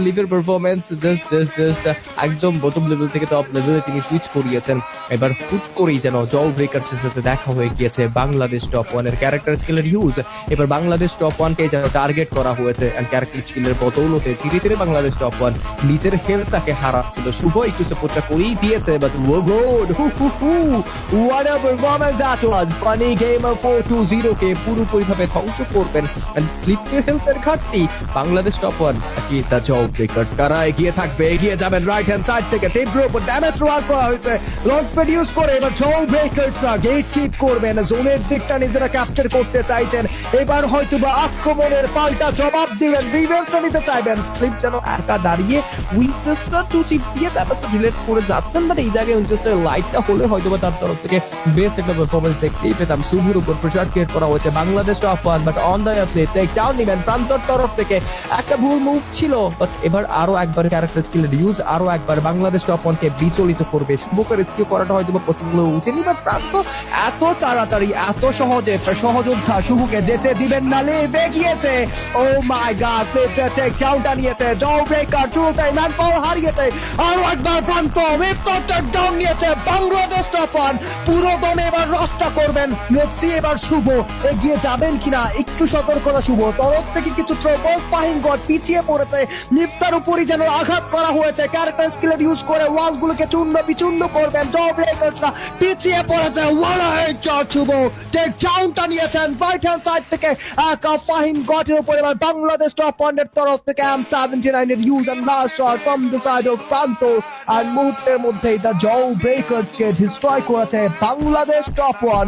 লিভের performance just একদম bottom level থেকে top লেভেলে তিনি সুইচ করিয়েছেন। এবার হুট করেই যেন জল ব্রেকার্সের সাথে দেখা হয়ে গিয়েছে বাংলাদেশ টপ ওয়ানের ক্যারেক্টার স্কিলের ইউজ। এবার বাংলাদেশ টপ ওয়ানকে যেন টার্গেট করা হয়েছে এন্ড ক্যারেক্টার স্কিলের বদৌলতে ধীরে ধীরে বাংলাদেশ টপ ওয়ান নিজের হেলথটাকে হারাচ্ছিল। শুভ একটু সাপোর্টটা করেই দিয়েছে, but good what a performance that was. Funny gamer 420 কে পুরোপুরিভাবে ধ্বংস করবেন এন্ড স্লিপের হেলথের ঘাটতি বাংলাদেশ টপ ওয়ান কি দ্য জল ব্রেকার্স কারা এগিয়ে থাকবে, এগিয়ে যাবেন রাইট হ্যান্ড সাইড থেকে। তীব্র উপর ড্যামেজ থ্রোয়ার করা হয়েছে, লঞ্চ প্যাড ইউজ করে এবার জল ব্রেকার্সরা গেট কিপ করবেন, জোনের দিকটা নিজেরা ক্যাপচার করতে চাইছেন। এবার হয়তো বা আক্রমণের পাল্টা জবাব দিবেন, রিভেন্স নিতে চাইবেন। স্লিপ যেন একা দাঁড়িয়ে উইন্টারটা টু চিপ দিয়ে তারপর তো ডিলেট করে যাচ্ছেন, বাট এই জায়গায় উইন্টারস্টার লাইটটা হলে হয়তো বা তার তরফ থেকে বেস্ট একটা পারফরমেন্স দেখতেই পেতাম। শুভর উপর প্রেসার ক্রিয়েট করা হয়েছে Bangladesh top one, but on the play take down নিবেন প্রান্তর তরফ থেকে। একটা ভুল মুভ ছিল, বাট এবার আরো একবার ক্যারেক্টার স্কিলের ইউজ আরো একবার বাংলাদেশ টপ ওয়ানকে বিচলিত করবে। শুভকে রেস্কিউ করাটা হয়তো বা পসিবল উঠেনি, বাট প্রান্ত এত তাড়াতাড়ি এত সহজে সহযোদ্ধা শুভকে যেতে দিবেন না, লেভে গিয়েছে। ও মাই গড, টেক ডাউনটা নিয়েছে জল ব্রেকার, শুরুতেই ম্যান পাওয়ার হারিয়েছে। আরো একবার প্রান্ত মিফতার টেক ডাউন নিয়েছে বাংলাদেশ টপ ওয়ান। পুরো দমে এবার রসটা করবেন। লেটসি এবার শুভ এগিয়ে যাবেন কিনা, একটু সতর্কতা শুভ তরফ থেকে কিছু থ্রোবল। ফাহিম গড পিছিয়ে পড়েছে, মিফতার উপরই যেন আঘাত করা হয়েছে। ক্যারেক্টার স্কিলের ইউজ করে ওয়াল গুলোকে চূর্ণ বিচূর্ণ করবেন। জল ব্রেকারসরা পিছিয়ে পড়েছে। ওয়ালা হেডশট শুভ টেক ডাউনটা নিয়েছেন রাইট হ্যান্ড সাইড থেকে একা ফাহিম গডের উপর। এবার বাংলাদেশ টপ ওয়ানের তরফ থেকে M79 এর use and last shot from the side of প্রান্ত। আর মুহূর্তের মধ্যেই দ্য জল ব্রেকার্স কে ডিস্ট্রয় করেছে বাংলাদেশ টপ ওয়ান।